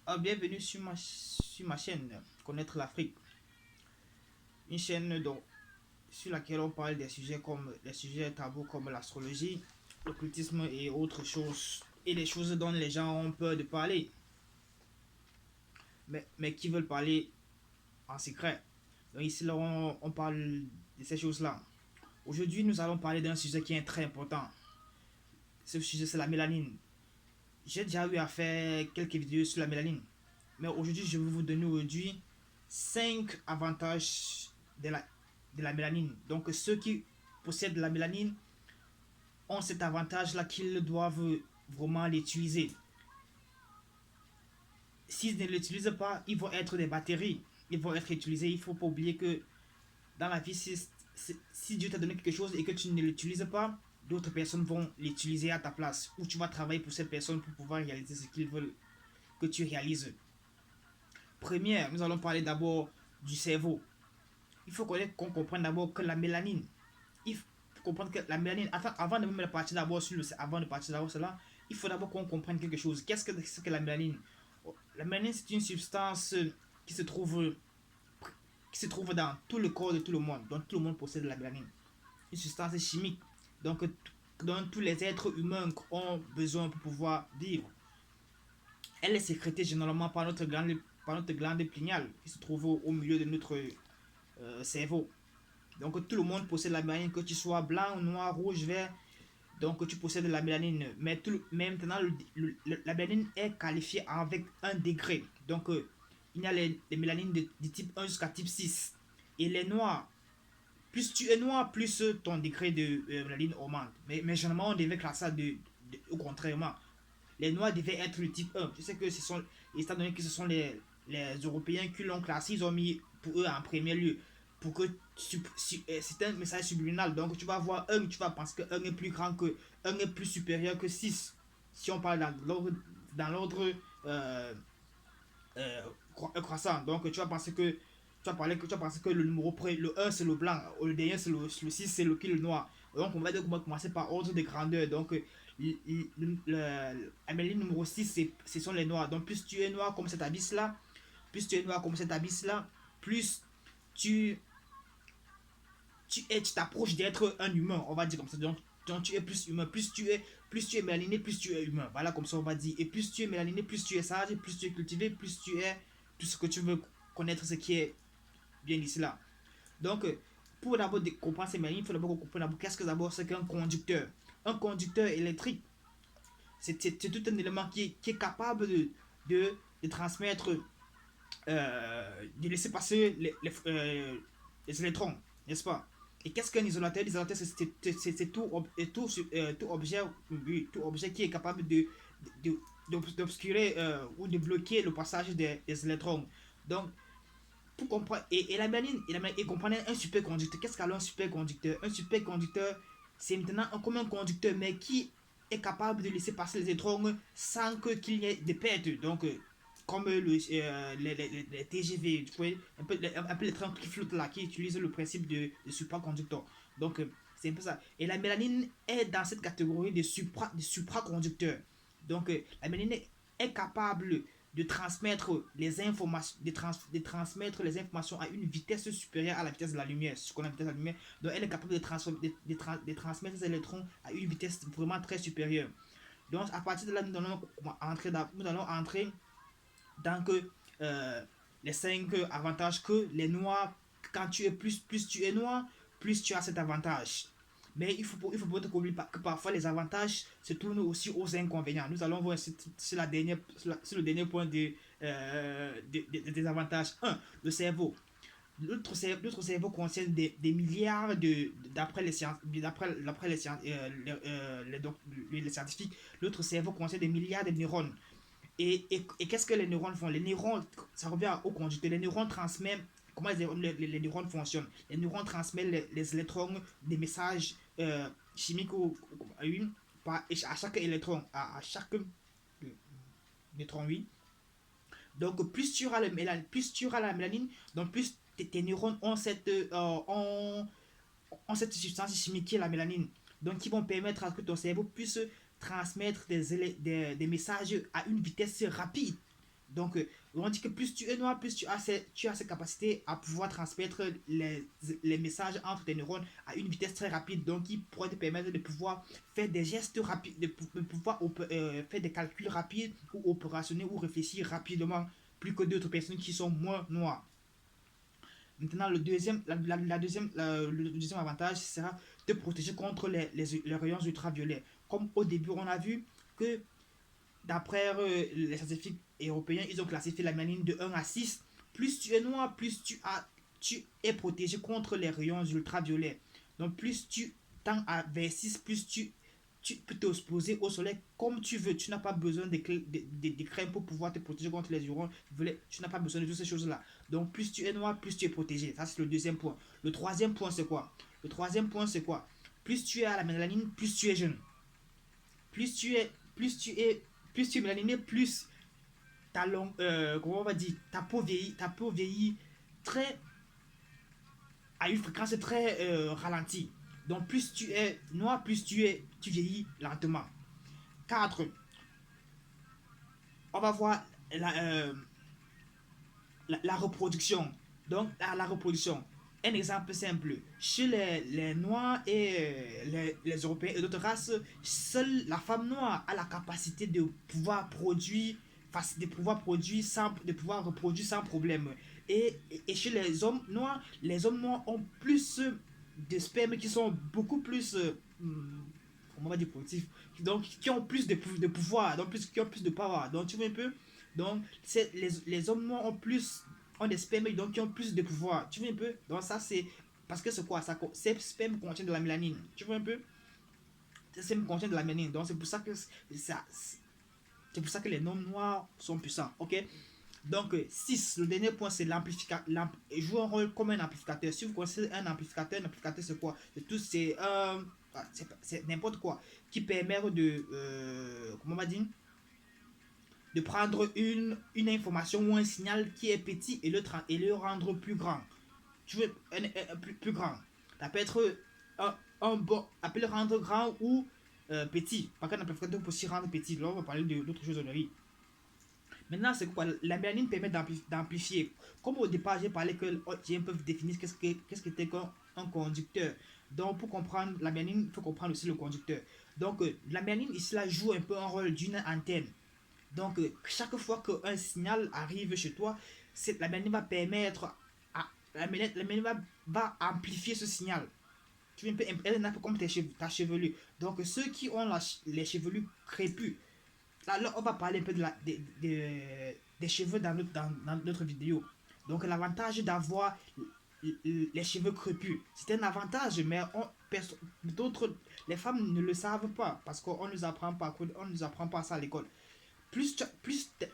Bienvenue sur ma chaîne Connaître l'Afrique, une chaîne sur laquelle on parle des sujets tabous comme l'astrologie, l'occultisme et autres choses, et des choses dont les gens ont peur de parler, mais qui veulent parler en secret. Donc ici là, on parle de ces choses-là. Aujourd'hui, nous allons parler d'un sujet qui est très important. Ce sujet, c'est la mélanine. J'ai déjà eu à faire quelques vidéos sur la mélanine. Mais aujourd'hui, je vais vous donner aujourd'hui 5 avantages de la, de la mélanine. Donc ceux qui possèdent la mélanine ont cet avantage-là qu'ils doivent vraiment l'utiliser. S'ils ne l'utilisent pas, ils vont être des batteries. Ils vont être utilisés. Il ne faut pas oublier que dans la vie, si Dieu t'a donné quelque chose et que tu ne l'utilises pas, d'autres personnes vont l'utiliser à ta place. Ou tu vas travailler pour cette personne pour pouvoir réaliser ce qu'ils veulent que tu réalises. Première, nous allons parler d'abord du cerveau. Il faut qu'on comprenne d'abord que la mélanine, il faut comprendre que la mélanine, avant de même partir d'abord sur avant de partir d'abord cela, il faut d'abord qu'on comprenne quelque chose. Qu'est-ce que la mélanine? La mélanine, c'est une substance qui se trouve qui se trouve dans tout le corps de tout le monde. Donc tout le monde possède la mélanine. Une substance chimique. Donc dont tous les êtres humains ont besoin pour pouvoir vivre. Elle est sécrétée généralement par notre glande pinéale qui se trouve au milieu de notre cerveau. Donc tout le monde possède la mélanine, que tu sois blanc, noir, rouge, vert. Donc tu possèdes la mélanine. Mais maintenant, la mélanine est qualifiée avec un degré. Donc il y a les mélanines de type 1 jusqu'à type 6. Et les noirs, plus tu es noir, plus ton degré de mélanine augmente. Mais généralement, on devait classer ça au contrairement. Les noirs devaient être le type 1. Tu sais que ce sont, étant donné que ce sont les Européens qui l'ont classé, ils ont mis pour eux en premier lieu. Pour que c'est un message subliminal. Donc tu vas voir 1, tu vas penser que 1 est plus grand que 1 est plus supérieur que 6. Si on parle dans l'ordre euh, euh, croissant. Donc tu vas penser que tu vas penser que le numéro près, le 1 c'est le blanc, le dernier c'est le 6 c'est le noir. Donc on va commencer par ordre de grandeur. Donc Amélie numéro 6 ce sont les noirs. Donc plus tu es noir comme cet abysse là, plus tu es noir comme cet abysse là, plus tu tu t'approches d'être un humain, on va dire comme ça. Donc tu es plus humain, plus tu es mélaniné, plus tu es humain. Voilà comme ça on va dire. Et plus tu es mélaniné, plus tu es sage, plus tu es cultivé, plus tu es tout ce que tu veux connaître, ce qui est bien ici là. Donc pour d'abord comprendre ces mélanines, il faut d'abord comprendre qu'est-ce que d'abord c'est qu'un conducteur. Un conducteur électrique, c'est tout un élément qui est capable de transmettre, de laisser passer les électrons, n'est-ce pas? Et qu'est-ce qu'un isolateur? L'isolateur, c'est tout objet, oui, tout objet qui est capable de, d'obscurer ou de bloquer le passage des électrons. Donc, pour comprendre, et la mélanine, et comprendre un superconducteur. Qu'est-ce qu'alors un superconducteur? Un superconducteur, c'est maintenant comme un conducteur, mais qui est capable de laisser passer les électrons sans qu'il y ait de pertes. Donc, comme les TGV, tu vois, un peu les trains qui flottent là, qui utilisent le principe de supraconducteur. Donc, c'est un peu ça. Et la mélanine est dans cette catégorie de supraconducteurs. Donc, la mélanine est capable de transmettre les informations, de transmettre les informations à une vitesse supérieure à la vitesse de la lumière, ce qu'on a la vitesse de la lumière. Donc elle est capable de transmettre les électrons à une vitesse vraiment très supérieure. Donc à partir de là, nous allons entrer dans que, les 5 avantages que les noirs, quand tu es plus tu es noir, plus tu as cet avantage. Mais il faut pas oublier que parfois les avantages se tournent aussi aux inconvénients. Nous allons voir sur le dernier point des avantages. Un, le cerveau. Notre cerveau contient des milliards d'après les scientifiques, notre cerveau contient des milliards de neurones. Et qu'est-ce que les neurones font? Les neurones, ça revient au conducteur. Les neurones transmettent, comment les neurones fonctionnent? Les neurones transmettent les électrons, des messages chimiques à chaque électron, à chaque neutron, oui. Donc, plus tu auras la mélanine, donc plus tes neurones ont cette substance chimique qui est la mélanine. Donc, qui vont permettre à ce que ton cerveau puisse transmettre des messages à une vitesse rapide. Donc, on dit que plus tu es noir, plus tu as cette capacité à pouvoir transmettre les messages entre tes neurones à une vitesse très rapide, donc qui pourrait te permettre de pouvoir faire des gestes rapides, de pouvoir faire des calculs rapides ou opérationner ou réfléchir rapidement, plus que d'autres personnes qui sont moins noires. Maintenant, le deuxième avantage sera de protéger contre les rayons ultraviolets. Comme au début, on a vu que d'après les scientifiques européens, ils ont classifié la mélanine de 1 à 6. Plus tu es noir, plus tu es protégé contre les rayons ultraviolets. Donc plus tu tends vers 6, plus tu peux t'exposer au soleil comme tu veux. Tu n'as pas besoin de crèmes pour pouvoir te protéger contre les rayons violets. Tu n'as pas besoin de toutes ces choses-là. Donc plus tu es noir, plus tu es protégé. Ça, c'est le deuxième point. Le troisième point, c'est quoi? Le troisième point, c'est quoi? Plus tu es à la mélanine, plus tu es jeune. Plus tu es, plus tu es, plus tu es mélaniné, plus comment on va dire, ta peau vieillit très, à une fréquence très ralentie. Donc plus tu es noir, plus tu vieillis lentement. 4. On va voir la reproduction. Donc la reproduction. Un exemple simple. Chez les Noirs et les Européens et d'autres races, seule la femme noire a la capacité de pouvoir produire, de pouvoir reproduire sans problème. Et chez les hommes noirs ont plus de spermes qui sont beaucoup plus, on va dire, productifs. Donc, qui ont plus de pouvoir, donc qui ont plus de power. Donc, tu vois un peu? Donc, les hommes noirs ont des spermes donc qui ont plus de pouvoir. Tu vois un peu? Donc ça c'est parce que c'est quoi ça? Ces spermes contiennent de la mélanine. Tu vois un peu? Ces spermes contiennent de la mélanine. Donc c'est pour ça que les hommes noirs sont puissants. Ok? Donc 6, le dernier point c'est l'amplificateur. Joue un rôle comme un amplificateur. Si vous connaissez un amplificateur c'est quoi? C'est n'importe quoi qui permet de comment on va dire, de prendre une information ou un signal qui est petit et le rendre plus grand. Tu veux plus grand. Ça peut être ça peut le rendre grand ou petit. Par contre, l'amplificateur peut aussi rendre petit. Là, on va parler d'autres choses de la vie. Maintenant, c'est quoi? La mélanine permet d'amplifier. Comme au départ, j'ai parlé que j'ai un peu défini qu'est-ce que était un conducteur. Donc, pour comprendre la mélanine, il faut comprendre aussi le conducteur. Donc, la mélanine, ici, là, joue un peu un rôle d'une antenne. Donc, chaque fois qu'un signal arrive chez toi, la mélanine va permettre la mélanine va amplifier ce signal. Tu vois, elle est un peu comme ta chevelure. Donc, ceux qui ont les chevelures crépus, là, on va parler un peu des cheveux dans notre vidéo. Donc, l'avantage d'avoir les cheveux crépus, c'est un avantage, mais d'autres, les femmes ne le savent pas parce qu'on ne nous apprend pas ça à l'école. Plus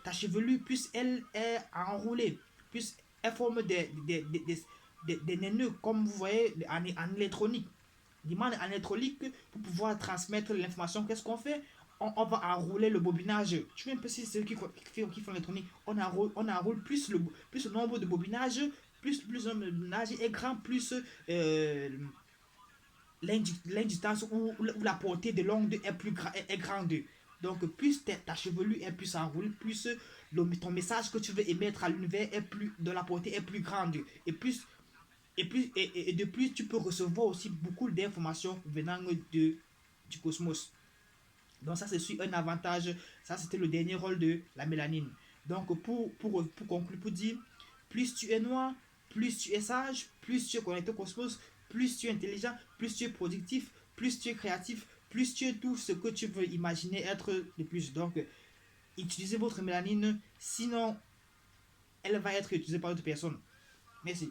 ta chevelure, plus elle est enroulée, plus elle forme des nœuds, comme vous voyez en électronique. Demande en électronique pour pouvoir transmettre l'information. Qu'est-ce qu'on fait? On va enrouler le bobinage. Tu vois un peu si c'est ceux qui font l'électronique. On enroule plus le nombre de bobinages, plus le nombre de bobinages est grand, plus l'indistance ou la portée de l'ongle est grande. Donc, plus ta chevelure est plus enroulée, plus ton message que tu veux émettre à l'univers est plus de la portée est plus grande. Et de plus, tu peux recevoir aussi beaucoup d'informations venant du cosmos. Donc, ça, c'est un avantage. Ça, c'était le dernier rôle de la mélanine. Donc, pour conclure, pour dire, plus tu es noir, plus tu es sage, plus tu es connecté au cosmos, plus tu es intelligent, plus tu es productif, plus tu es créatif, plus tu es tout ce que tu veux imaginer être de plus. Donc, utilisez votre mélanine, sinon, elle va être utilisée par d'autres personnes. Merci.